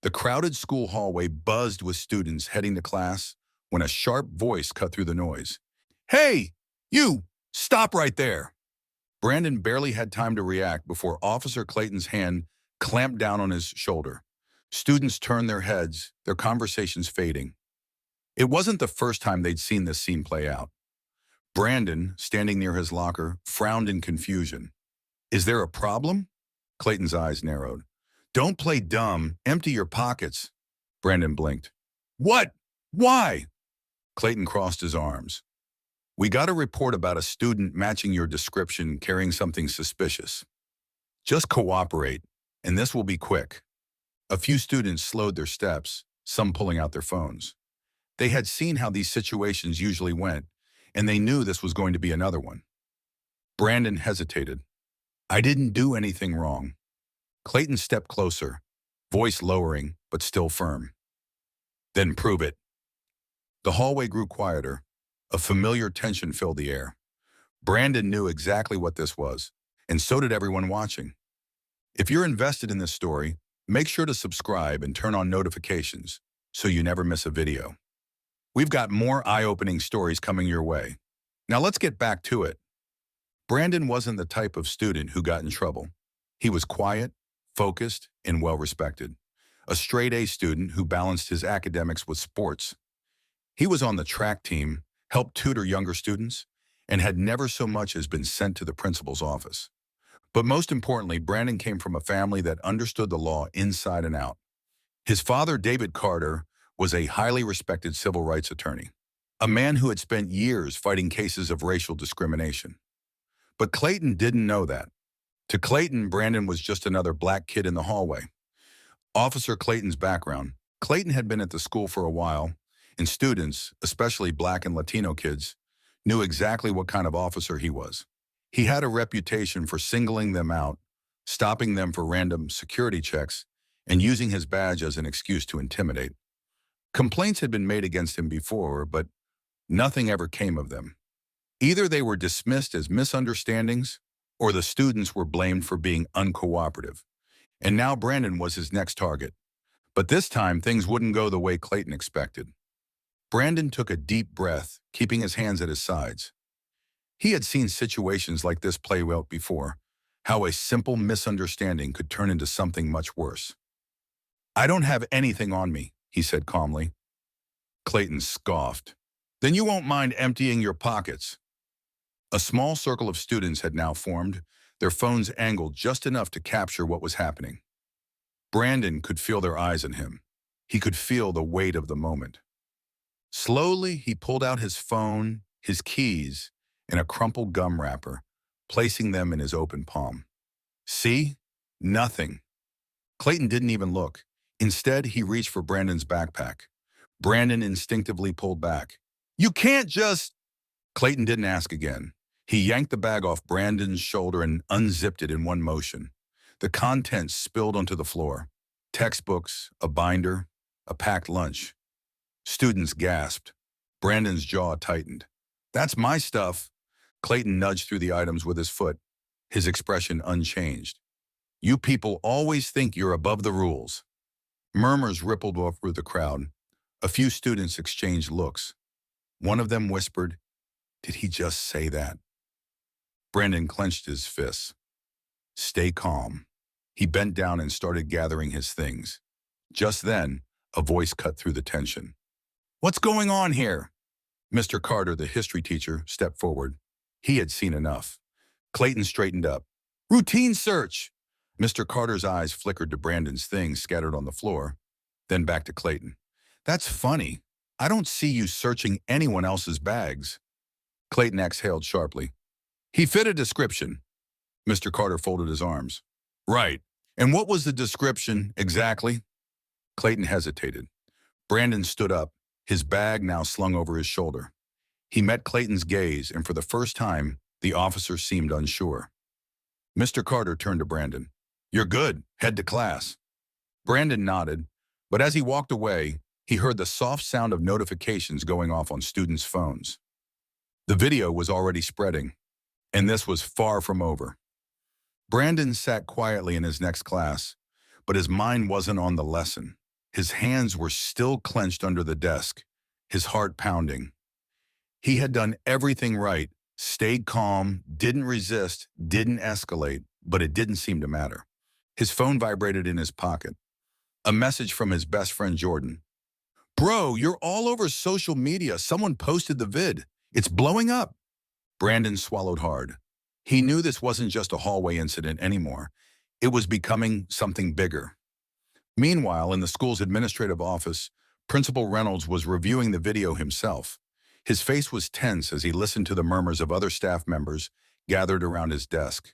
The crowded school hallway buzzed with students heading to class when a sharp voice cut through the noise. "Hey, you! Stop right there!" Brandon barely had time to react before Officer Clayton's hand clamped down on his shoulder. Students turned their heads, their conversations fading. It wasn't the first time they'd seen this scene play out. Brandon, standing near his locker, frowned in confusion. "Is there a problem?" Clayton's eyes narrowed. "Don't play dumb. Empty your pockets." Brandon blinked. "What? Why?" Clayton crossed his arms. "We got a report about a student matching your description carrying something suspicious. Just cooperate, and this will be quick." A few students slowed their steps, some pulling out their phones. They had seen how these situations usually went, and they knew this was going to be another one. Brandon hesitated. "I didn't do anything wrong." Clayton stepped closer, voice lowering but still firm. "Then prove it." The hallway grew quieter. A familiar tension filled the air. Brandon knew exactly what this was, and so did everyone watching. If you're invested in this story, make sure to subscribe and turn on notifications so you never miss a video. We've got more eye-opening stories coming your way. Now let's get back to it. Brandon wasn't the type of student who got in trouble. He was quiet, focused, and well-respected. A straight-A student who balanced his academics with sports. He was on the track team, helped tutor younger students, and had never so much as been sent to the principal's office. But most importantly, Brandon came from a family that understood the law inside and out. His father, David Carter, was a highly respected civil rights attorney, a man who had spent years fighting cases of racial discrimination. But Clayton didn't know that. To Clayton, Brandon was just another black kid in the hallway. Officer Clayton's background. Clayton had been at the school for a while, and students, especially black and Latino kids, knew exactly what kind of officer he was. He had a reputation for singling them out, stopping them for random security checks, and using his badge as an excuse to intimidate. Complaints had been made against him before, but nothing ever came of them. Either they were dismissed as misunderstandings, or the students were blamed for being uncooperative. And now Brandon was his next target. But this time, things wouldn't go the way Clayton expected. Brandon took a deep breath, keeping his hands at his sides. He had seen situations like this play out before, how a simple misunderstanding could turn into something much worse. "I don't have anything on me," he said calmly. Clayton scoffed. "Then you won't mind emptying your pockets." A small circle of students had now formed, their phones angled just enough to capture what was happening. Brandon could feel their eyes on him. He could feel the weight of the moment. Slowly, he pulled out his phone, his keys, and a crumpled gum wrapper, placing them in his open palm. "See? Nothing." Clayton didn't even look. Instead, he reached for Brandon's backpack. Brandon instinctively pulled back. "You can't just—" Clayton didn't ask again. He yanked the bag off Brandon's shoulder and unzipped it in one motion. The contents spilled onto the floor. Textbooks, a binder, a packed lunch. Students gasped. Brandon's jaw tightened. "That's my stuff." Clayton nudged through the items with his foot, his expression unchanged. "You people always think you're above the rules." Murmurs rippled off through the crowd. A few students exchanged looks. One of them whispered, "Did he just say that?" Brandon clenched his fists. "Stay calm." He bent down and started gathering his things. Just then, a voice cut through the tension. "What's going on here?" Mr. Carter, the history teacher, stepped forward. He had seen enough. Clayton straightened up. "Routine search." Mr. Carter's eyes flickered to Brandon's things scattered on the floor, then back to Clayton. "That's funny. I don't see you searching anyone else's bags." Clayton exhaled sharply. "He fit a description." Mr. Carter folded his arms. "Right. And what was the description exactly?" Clayton hesitated. Brandon stood up, his bag now slung over his shoulder. He met Clayton's gaze, and for the first time, the officer seemed unsure. Mr. Carter turned to Brandon. "You're good. Head to class." Brandon nodded, but as he walked away, he heard the soft sound of notifications going off on students' phones. The video was already spreading, and this was far from over. Brandon sat quietly in his next class, but his mind wasn't on the lesson. His hands were still clenched under the desk, his heart pounding. He had done everything right, stayed calm, didn't resist, didn't escalate, but it didn't seem to matter. His phone vibrated in his pocket. A message from his best friend Jordan. "Bro, you're all over social media. Someone posted the vid. It's blowing up." Brandon swallowed hard. He knew this wasn't just a hallway incident anymore. It was becoming something bigger. Meanwhile, in the school's administrative office, Principal Reynolds was reviewing the video himself. His face was tense as he listened to the murmurs of other staff members gathered around his desk.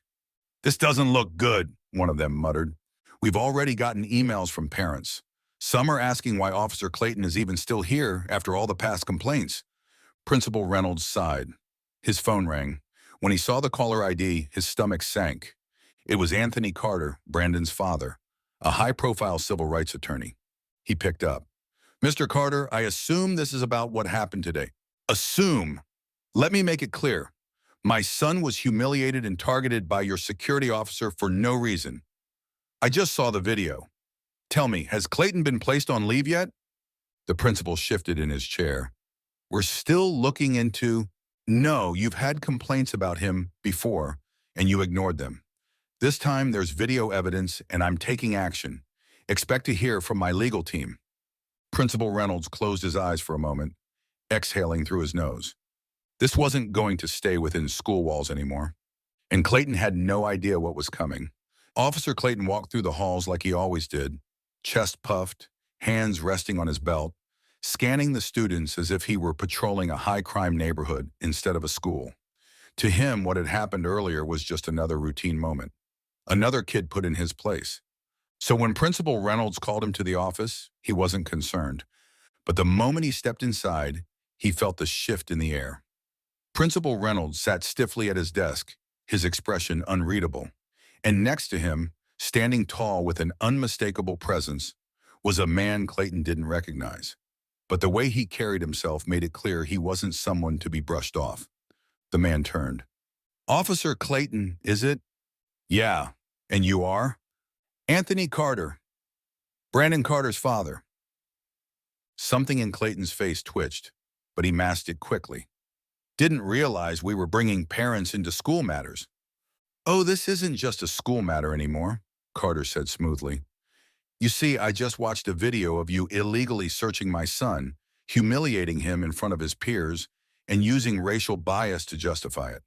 "This doesn't look good," one of them muttered. "We've already gotten emails from parents. Some are asking why Officer Clayton is even still here after all the past complaints." Principal Reynolds sighed. His phone rang. When he saw the caller ID, his stomach sank. It was Anthony Carter, Brandon's father, a high-profile civil rights attorney. He picked up. "Mr. Carter, I assume this is about what happened today." "Assume? Let me make it clear. My son was humiliated and targeted by your security officer for no reason. I just saw the video. Tell me, has Clayton been placed on leave yet?" The principal shifted in his chair. "We're still looking into—" "No, you've had complaints about him before, and you ignored them. This time there's video evidence, and I'm taking action. Expect to hear from my legal team." Principal Reynolds closed his eyes for a moment, exhaling through his nose. This wasn't going to stay within school walls anymore. And Clayton had no idea what was coming. Officer Clayton walked through the halls like he always did, chest puffed, hands resting on his belt, scanning the students as if he were patrolling a high-crime neighborhood instead of a school. To him, what had happened earlier was just another routine moment. Another kid put in his place. So when Principal Reynolds called him to the office, he wasn't concerned. But the moment he stepped inside, he felt the shift in the air. Principal Reynolds sat stiffly at his desk, his expression unreadable. And next to him, standing tall with an unmistakable presence, was a man Clayton didn't recognize. But the way he carried himself made it clear he wasn't someone to be brushed off. The man turned. "Officer Clayton, is it?" "Yeah. And you are?" "Anthony Carter. Brandon Carter's father." Something in Clayton's face twitched, but he masked it quickly. "Didn't realize we were bringing parents into school matters." "Oh, this isn't just a school matter anymore," Carter said smoothly. "You see, I just watched a video of you illegally searching my son, humiliating him in front of his peers, and using racial bias to justify it.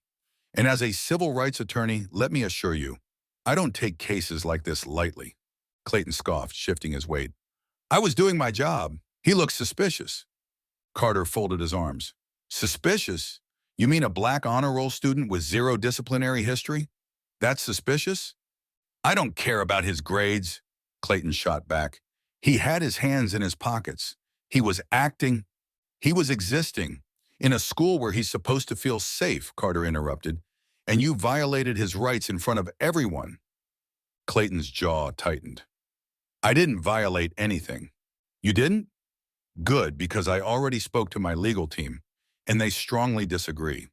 And as a civil rights attorney, let me assure you, I don't take cases like this lightly." Clayton scoffed, shifting his weight. "I was doing my job. He looks suspicious." Carter folded his arms. "Suspicious? You mean a black honor roll student with zero disciplinary history? That's suspicious?" "I don't care about his grades," Clayton shot back. "He had his hands in his pockets. He was acting. He was existing. In a school where he's supposed to feel safe," Carter interrupted, "and you violated his rights in front of everyone." Clayton's jaw tightened. "I didn't violate anything." "You didn't? Good, because I already spoke to my legal team, and they strongly disagree.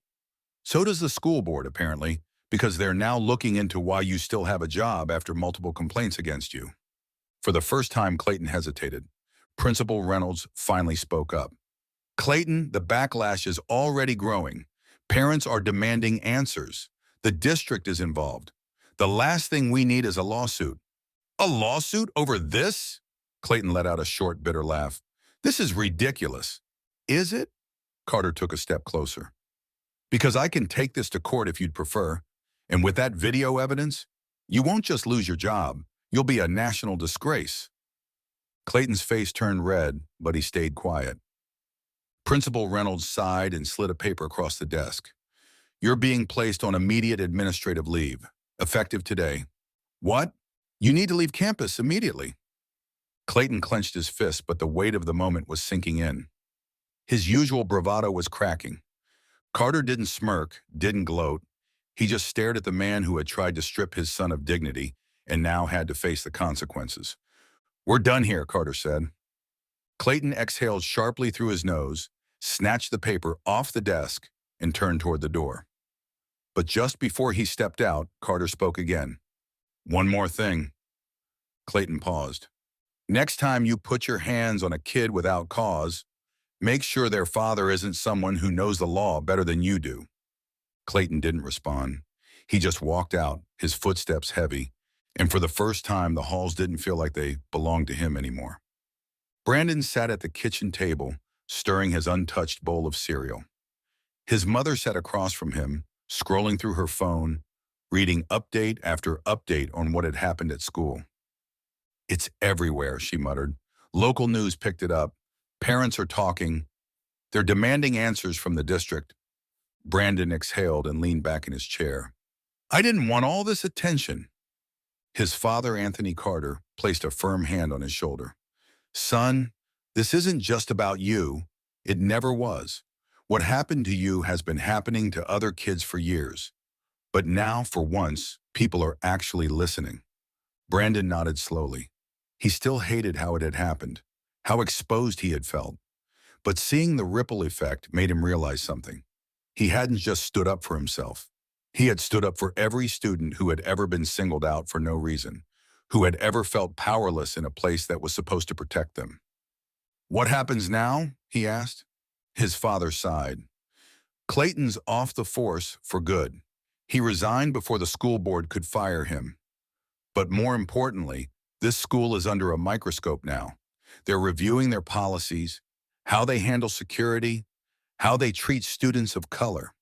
So does the school board, apparently, because they're now looking into why you still have a job after multiple complaints against you." For the first time, Clayton hesitated. Principal Reynolds finally spoke up. "Clayton, the backlash is already growing. Parents are demanding answers. The district is involved. The last thing we need is a lawsuit." "A lawsuit over this?" Clayton let out a short, bitter laugh. "This is ridiculous." "Is it?" Carter took a step closer. "Because I can take this to court if you'd prefer. And with that video evidence, you won't just lose your job, you'll be a national disgrace." Clayton's face turned red, but he stayed quiet. Principal Reynolds sighed and slid a paper across the desk. "You're being placed on immediate administrative leave, effective today." "What? You need to leave campus immediately." Clayton clenched his fist, but the weight of the moment was sinking in. His usual bravado was cracking. Carter didn't smirk, didn't gloat. He just stared at the man who had tried to strip his son of dignity and now had to face the consequences. "We're done here," Carter said. Clayton exhaled sharply through his nose, snatched the paper off the desk, and turned toward the door. But just before he stepped out, Carter spoke again. "One more thing." Clayton paused. Next time you put your hands on a kid without cause, make sure their father isn't someone who knows the law better than you do." Clayton didn't respond. He just walked out, his footsteps heavy, and for the first time, the halls didn't feel like they belonged to him anymore. Brandon sat at the kitchen table, stirring his untouched bowl of cereal. His mother sat across from him, scrolling through her phone, reading update after update on what had happened at school. "It's everywhere," she muttered. "Local news picked it up. Parents are talking. They're demanding answers from the district." Brandon exhaled and leaned back in his chair. "I didn't want all this attention." His father, Anthony Carter, placed a firm hand on his shoulder. "Son, this isn't just about you. It never was. What happened to you has been happening to other kids for years. But now, for once, people are actually listening." Brandon nodded slowly. He still hated how it had happened, how exposed he had felt. But seeing the ripple effect made him realize something. He hadn't just stood up for himself. He had stood up for every student who had ever been singled out for no reason, who had ever felt powerless in a place that was supposed to protect them. "What happens now?" he asked. His father sighed. "Clayton's off the force for good. He resigned before the school board could fire him. But more importantly, this school is under a microscope now. They're reviewing their policies, how they handle security, how they treat students of color.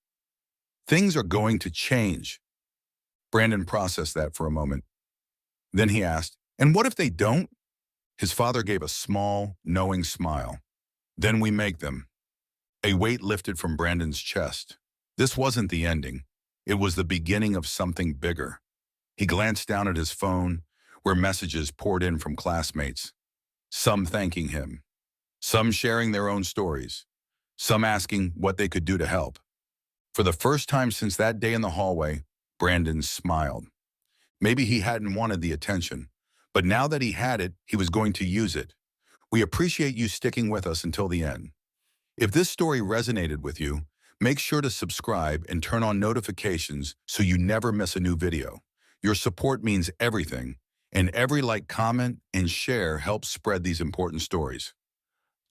Things are going to change." Brandon processed that for a moment. Then he asked, "And what if they don't?" His father gave a small, knowing smile. "Then we make them." A weight lifted from Brandon's chest. This wasn't the ending. It was the beginning of something bigger. He glanced down at his phone, where messages poured in from classmates. Some thanking him. Some sharing their own stories. Some asking what they could do to help. For the first time since that day in the hallway, Brandon smiled. Maybe he hadn't wanted the attention, but now that he had it, he was going to use it. We appreciate you sticking with us until the end. If this story resonated with you, make sure to subscribe and turn on notifications so you never miss a new video. Your support means everything, and every like, comment, and share helps spread these important stories.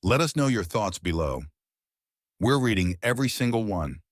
Let us know your thoughts below. We're reading every single one.